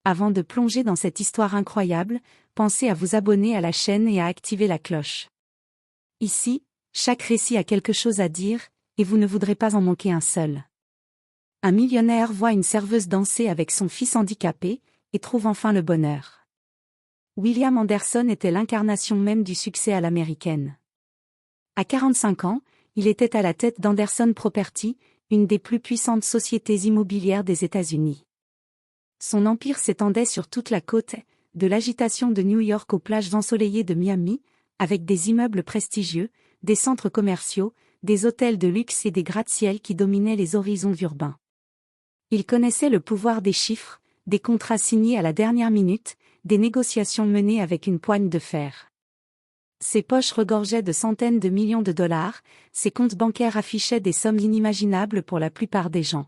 Avant de plonger dans cette histoire incroyable, pensez à vous abonner à la chaîne et à activer la cloche. Ici, chaque récit a quelque chose à dire, et vous ne voudrez pas en manquer un seul. Un millionnaire voit une serveuse danser avec son fils handicapé, et trouve enfin le bonheur. William Anderson était l'incarnation même du succès à l'américaine. À 45 ans, il était à la tête d'Anderson Property, une des plus puissantes sociétés immobilières des États-Unis. Son empire s'étendait sur toute la côte, de l'agitation de New York aux plages ensoleillées de Miami, avec des immeubles prestigieux, des centres commerciaux, des hôtels de luxe et des gratte-ciel qui dominaient les horizons urbains. Il connaissait le pouvoir des chiffres, des contrats signés à la dernière minute, des négociations menées avec une poigne de fer. Ses poches regorgeaient de centaines de millions de dollars, ses comptes bancaires affichaient des sommes inimaginables pour la plupart des gens.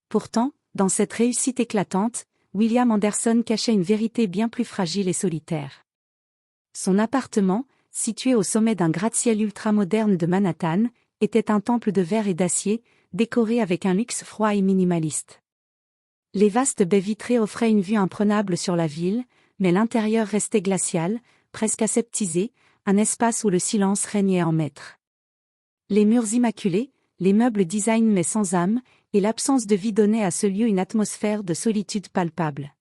Pourtant, dans cette réussite éclatante, William Anderson cachait une vérité bien plus fragile et solitaire. Son appartement, situé au sommet d'un gratte-ciel ultramoderne de Manhattan, était un temple de verre et d'acier, décoré avec un luxe froid et minimaliste. Les vastes baies vitrées offraient une vue imprenable sur la ville, mais l'intérieur restait glacial, presque aseptisé, un espace où le silence régnait en maître. Les murs immaculés, les meubles design mais sans âme, et l'absence de vie donnaient à ce lieu une atmosphère de solitude palpable.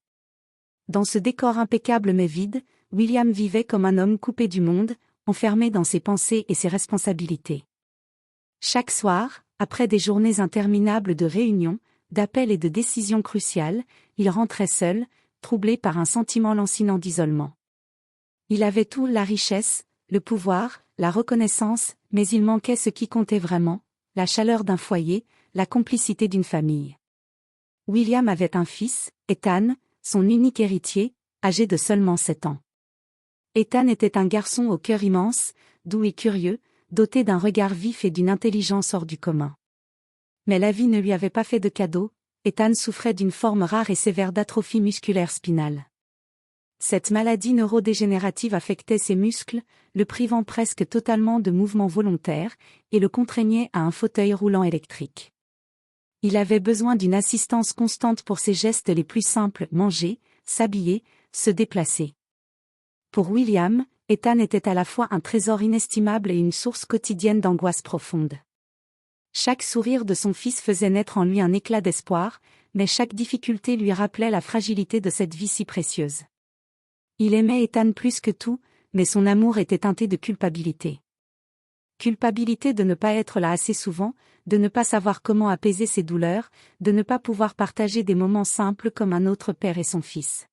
Dans ce décor impeccable mais vide, William vivait comme un homme coupé du monde, enfermé dans ses pensées et ses responsabilités. Chaque soir, après des journées interminables de réunions, d'appels et de décisions cruciales, il rentrait seul, troublé par un sentiment lancinant d'isolement. Il avait tout, la richesse, le pouvoir, la reconnaissance, mais il manquait ce qui comptait vraiment, la chaleur d'un foyer, la complicité d'une famille. William avait un fils, Ethan, son unique héritier, âgé de seulement 7 ans. Ethan était un garçon au cœur immense, doux et curieux, doté d'un regard vif et d'une intelligence hors du commun. Mais la vie ne lui avait pas fait de cadeau, Ethan souffrait d'une forme rare et sévère d'atrophie musculaire spinale. Cette maladie neurodégénérative affectait ses muscles, le privant presque totalement de mouvements volontaires, et le contraignait à un fauteuil roulant électrique. Il avait besoin d'une assistance constante pour ses gestes les plus simples, manger, s'habiller, se déplacer. Pour William, Ethan était à la fois un trésor inestimable et une source quotidienne d'angoisse profonde. Chaque sourire de son fils faisait naître en lui un éclat d'espoir, mais chaque difficulté lui rappelait la fragilité de cette vie si précieuse. Il aimait Ethan plus que tout, mais son amour était teinté de culpabilité. Culpabilité de ne pas être là assez souvent, de ne pas savoir comment apaiser ses douleurs, de ne pas pouvoir partager des moments simples comme un autre père et son fils.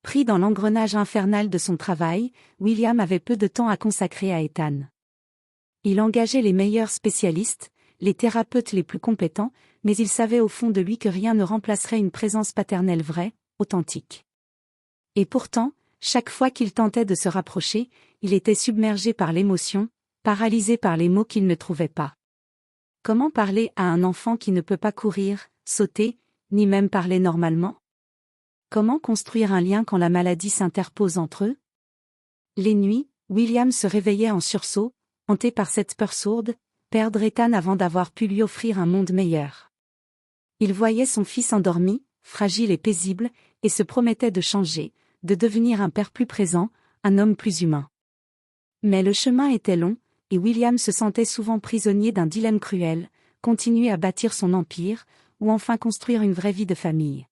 Pris dans l'engrenage infernal de son travail, William avait peu de temps à consacrer à Ethan. Il engageait les meilleurs spécialistes, les thérapeutes les plus compétents, mais il savait au fond de lui que rien ne remplacerait une présence paternelle vraie, authentique. Et pourtant, chaque fois qu'il tentait de se rapprocher, il était submergé par l'émotion, paralysé par les mots qu'il ne trouvait pas. Comment parler à un enfant qui ne peut pas courir, sauter, ni même parler normalement? Comment construire un lien quand la maladie s'interpose entre eux? Les nuits, William se réveillait en sursaut, hanté par cette peur sourde, perdre Ethan avant d'avoir pu lui offrir un monde meilleur. Il voyait son fils endormi, fragile et paisible, et se promettait de changer, de devenir un père plus présent, un homme plus humain. Mais le chemin était long, et William se sentait souvent prisonnier d'un dilemme cruel, continuer à bâtir son empire, ou enfin construire une vraie vie de famille.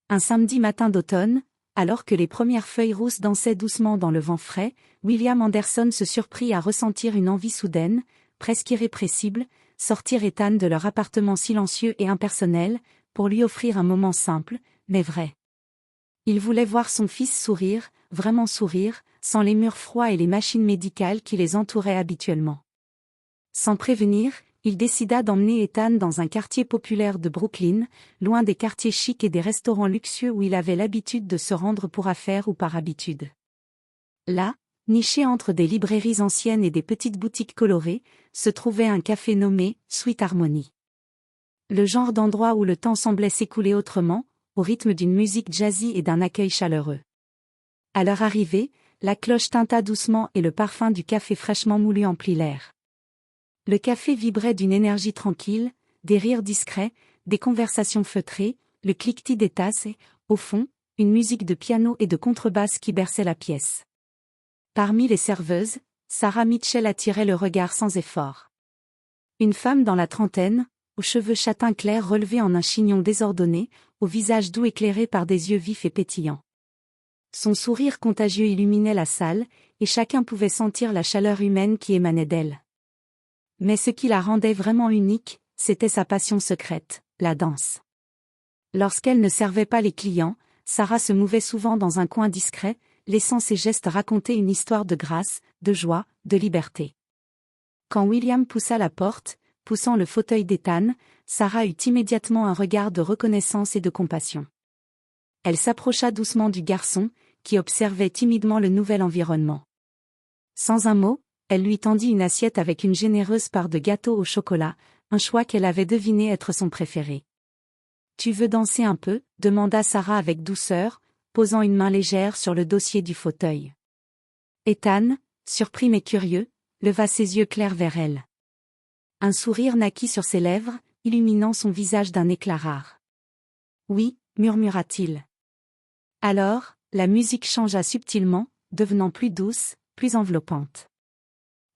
Un samedi matin d'automne, alors que les premières feuilles rousses dansaient doucement dans le vent frais, William Anderson se surprit à ressentir une envie soudaine, presque irrépressible, sortir Ethan de leur appartement silencieux et impersonnel, pour lui offrir un moment simple, mais vrai. Il voulait voir son fils sourire, vraiment sourire, sans les murs froids et les machines médicales qui les entouraient habituellement. Sans prévenir, il décida d'emmener Ethan dans un quartier populaire de Brooklyn, loin des quartiers chics et des restaurants luxueux où il avait l'habitude de se rendre pour affaires ou par habitude. Là, niché entre des librairies anciennes et des petites boutiques colorées, se trouvait un café nommé Sweet Harmony. Le genre d'endroit où le temps semblait s'écouler autrement, au rythme d'une musique jazzy et d'un accueil chaleureux. À leur arrivée, la cloche tinta doucement et le parfum du café fraîchement moulu emplit l'air. Le café vibrait d'une énergie tranquille, des rires discrets, des conversations feutrées, le cliquetis des tasses et, Au fond, une musique de piano et de contrebasse qui berçait la pièce. Parmi les serveuses, Sarah Mitchell attirait le regard sans effort. Une femme dans la trentaine, aux cheveux châtain clair relevés en un chignon désordonné, au visage doux éclairé par des yeux vifs et pétillants. Son sourire contagieux illuminait la salle, et chacun pouvait sentir la chaleur humaine qui émanait d'elle. Mais ce qui la rendait vraiment unique, c'était sa passion secrète, la danse. Lorsqu'elle ne servait pas les clients, Sarah se mouvait souvent dans un coin discret, laissant ses gestes raconter une histoire de grâce, de joie, de liberté. Quand William poussa la porte, poussant le fauteuil d'Ethan, Sarah eut immédiatement un regard de reconnaissance et de compassion. Elle s'approcha doucement du garçon, qui observait timidement le nouvel environnement. Sans un mot, elle lui tendit une assiette avec une généreuse part de gâteau au chocolat, un choix qu'elle avait deviné être son préféré. « Tu veux danser un peu ?» demanda Sarah avec douceur, posant une main légère sur le dossier du fauteuil. Ethan, surpris mais curieux, leva ses yeux clairs vers elle. Un sourire naquit sur ses lèvres, illuminant son visage d'un éclat rare. « Oui » murmura-t-il. Alors, la musique changea subtilement, devenant plus douce, plus enveloppante.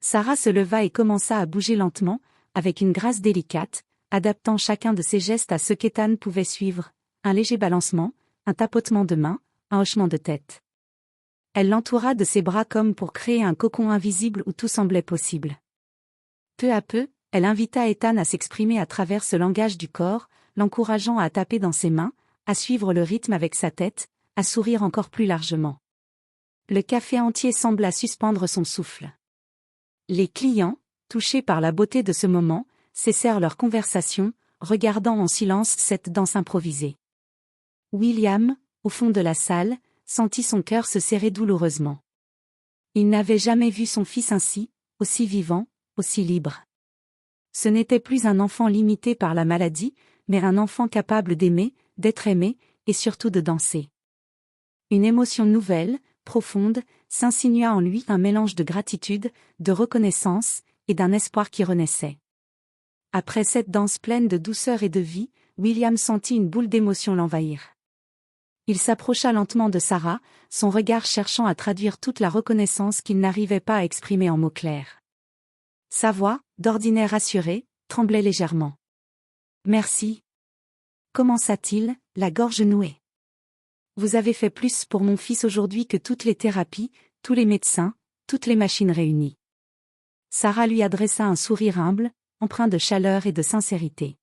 Sarah se leva et commença à bouger lentement, avec une grâce délicate, adaptant chacun de ses gestes à ce qu'Ethan pouvait suivre, un léger balancement, un tapotement de main, un hochement de tête. Elle l'entoura de ses bras comme pour créer un cocon invisible où tout semblait possible. Peu à peu, elle invita Ethan à s'exprimer à travers ce langage du corps, l'encourageant à taper dans ses mains, à suivre le rythme avec sa tête, à sourire encore plus largement. Le café entier sembla suspendre son souffle. Les clients, touchés par la beauté de ce moment, cessèrent leur conversation, regardant en silence cette danse improvisée. William, au fond de la salle, sentit son cœur se serrer douloureusement. Il n'avait jamais vu son fils ainsi, aussi vivant, aussi libre. Ce n'était plus un enfant limité par la maladie, mais un enfant capable d'aimer, d'être aimé, et surtout de danser. Une émotion nouvelle, profonde, s'insinua en lui, un mélange de gratitude, de reconnaissance, et d'un espoir qui renaissait. Après cette danse pleine de douceur et de vie, William sentit une boule d'émotion l'envahir. Il s'approcha lentement de Sarah, son regard cherchant à traduire toute la reconnaissance qu'il n'arrivait pas à exprimer en mots clairs. Sa voix, d'ordinaire assurée, tremblait légèrement. « Merci. » commença-t-il, la gorge nouée. « Vous avez fait plus pour mon fils aujourd'hui que toutes les thérapies, tous les médecins, toutes les machines réunies. » Sarah lui adressa un sourire humble, empreint de chaleur et de sincérité.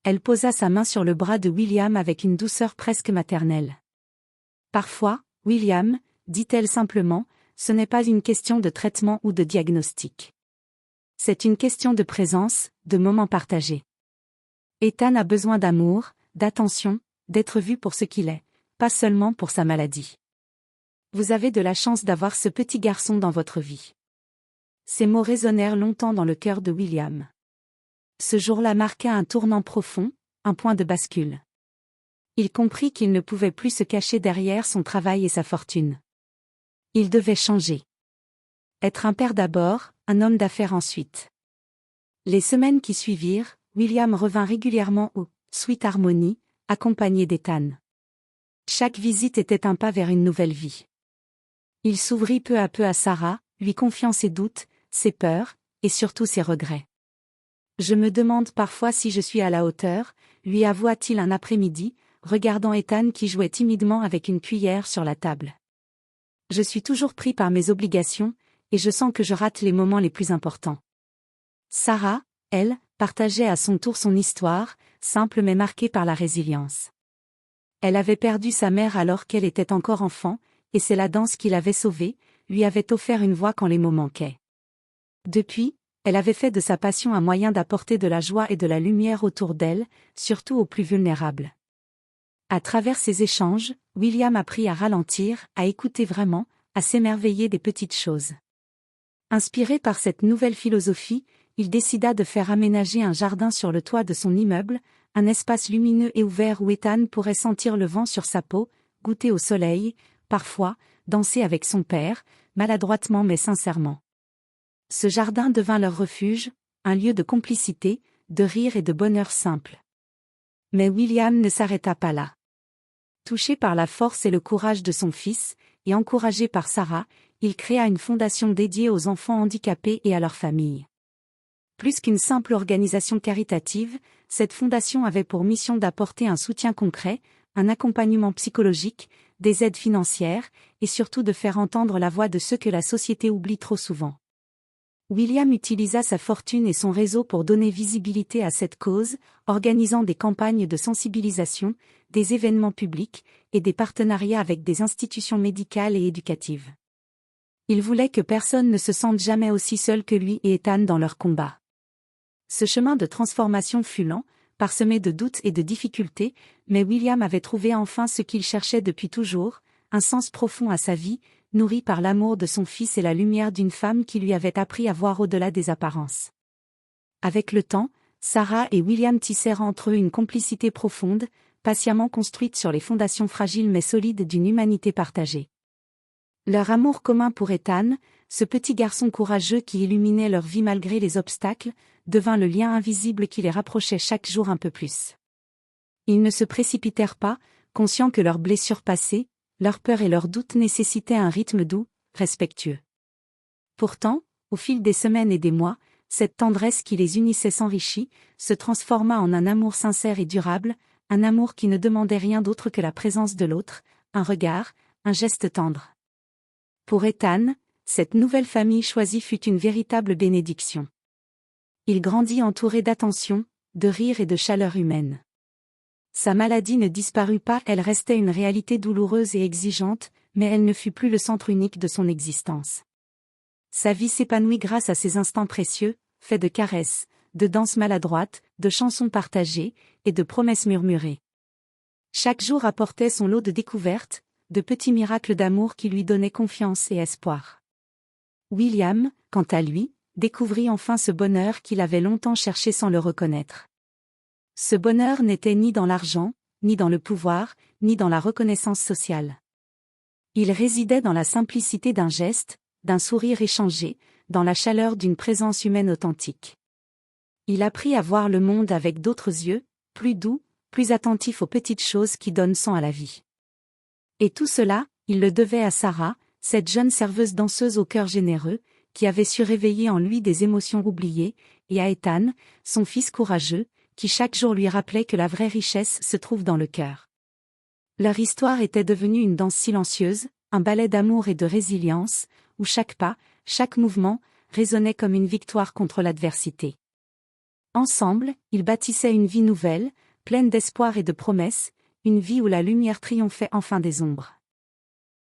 Elle posa sa main sur le bras de William avec une douceur presque maternelle. « Parfois, William, dit-elle simplement, ce n'est pas une question de traitement ou de diagnostic. C'est une question de présence, de moments partagés. Ethan a besoin d'amour, d'attention, d'être vu pour ce qu'il est, pas seulement pour sa maladie. Vous avez de la chance d'avoir ce petit garçon dans votre vie. » Ces mots résonnèrent longtemps dans le cœur de William. Ce jour-là marqua un tournant profond, un point de bascule. Il comprit qu'il ne pouvait plus se cacher derrière son travail et sa fortune. Il devait changer. Être un père d'abord, un homme d'affaires ensuite. Les semaines qui suivirent, William revint régulièrement au Sweet Harmony, accompagné d'Ethan. Chaque visite était un pas vers une nouvelle vie. Il s'ouvrit peu à peu à Sarah, lui confiant ses doutes, ses peurs, et surtout ses regrets. « Je me demande parfois si je suis à la hauteur », lui avoua-t-il un après-midi, regardant Ethan qui jouait timidement avec une cuillère sur la table. « Je suis toujours pris par mes obligations, et je sens que je rate les moments les plus importants. » Sarah, elle, partageait à son tour son histoire, simple mais marquée par la résilience. Elle avait perdu sa mère alors qu'elle était encore enfant, et c'est la danse qui l'avait sauvée, lui avait offert une voix quand les mots manquaient. Depuis, elle avait fait de sa passion un moyen d'apporter de la joie et de la lumière autour d'elle, surtout aux plus vulnérables. À travers ces échanges, William apprit à ralentir, à écouter vraiment, à s'émerveiller des petites choses. Inspiré par cette nouvelle philosophie, il décida de faire aménager un jardin sur le toit de son immeuble, un espace lumineux et ouvert où Ethan pourrait sentir le vent sur sa peau, goûter au soleil, parfois, danser avec son père, maladroitement mais sincèrement. Ce jardin devint leur refuge, un lieu de complicité, de rire et de bonheur simple. Mais William ne s'arrêta pas là. Touché par la force et le courage de son fils, et encouragé par Sarah, il créa une fondation dédiée aux enfants handicapés et à leurs familles. Plus qu'une simple organisation caritative, cette fondation avait pour mission d'apporter un soutien concret, un accompagnement psychologique, des aides financières, et surtout de faire entendre la voix de ceux que la société oublie trop souvent. William utilisa sa fortune et son réseau pour donner visibilité à cette cause, organisant des campagnes de sensibilisation, des événements publics, et des partenariats avec des institutions médicales et éducatives. Il voulait que personne ne se sente jamais aussi seul que lui et Ethan dans leur combat. Ce chemin de transformation fut lent, parsemé de doutes et de difficultés, mais William avait trouvé enfin ce qu'il cherchait depuis toujours, un sens profond à sa vie, nourri par l'amour de son fils et la lumière d'une femme qui lui avait appris à voir au-delà des apparences. Avec le temps, Sarah et William tissèrent entre eux une complicité profonde, patiemment construite sur les fondations fragiles mais solides d'une humanité partagée. Leur amour commun pour Ethan, ce petit garçon courageux qui illuminait leur vie malgré les obstacles, devint le lien invisible qui les rapprochait chaque jour un peu plus. Ils ne se précipitèrent pas, conscients que leurs blessures passées, leurs peurs et leurs doutes nécessitaient un rythme doux, respectueux. Pourtant, au fil des semaines et des mois, cette tendresse qui les unissait s'enrichit, se transforma en un amour sincère et durable, un amour qui ne demandait rien d'autre que la présence de l'autre, un regard, un geste tendre. Pour Ethan, cette nouvelle famille choisie fut une véritable bénédiction. Il grandit entouré d'attention, de rire et de chaleur humaine. Sa maladie ne disparut pas, elle restait une réalité douloureuse et exigeante, mais elle ne fut plus le centre unique de son existence. Sa vie s'épanouit grâce à ces instants précieux, faits de caresses, de danses maladroites, de chansons partagées, et de promesses murmurées. Chaque jour apportait son lot de découvertes, de petits miracles d'amour qui lui donnaient confiance et espoir. William, quant à lui, découvrit enfin ce bonheur qu'il avait longtemps cherché sans le reconnaître. Ce bonheur n'était ni dans l'argent, ni dans le pouvoir, ni dans la reconnaissance sociale. Il résidait dans la simplicité d'un geste, d'un sourire échangé, dans la chaleur d'une présence humaine authentique. Il apprit à voir le monde avec d'autres yeux, plus doux, plus attentifs aux petites choses qui donnent sens à la vie. Et tout cela, il le devait à Sarah, cette jeune serveuse danseuse au cœur généreux, qui avait su réveiller en lui des émotions oubliées, et à Ethan, son fils courageux, qui chaque jour lui rappelait que la vraie richesse se trouve dans le cœur. Leur histoire était devenue une danse silencieuse, un ballet d'amour et de résilience, où chaque pas, chaque mouvement, résonnait comme une victoire contre l'adversité. Ensemble, ils bâtissaient une vie nouvelle, pleine d'espoir et de promesses, une vie où la lumière triomphait enfin des ombres.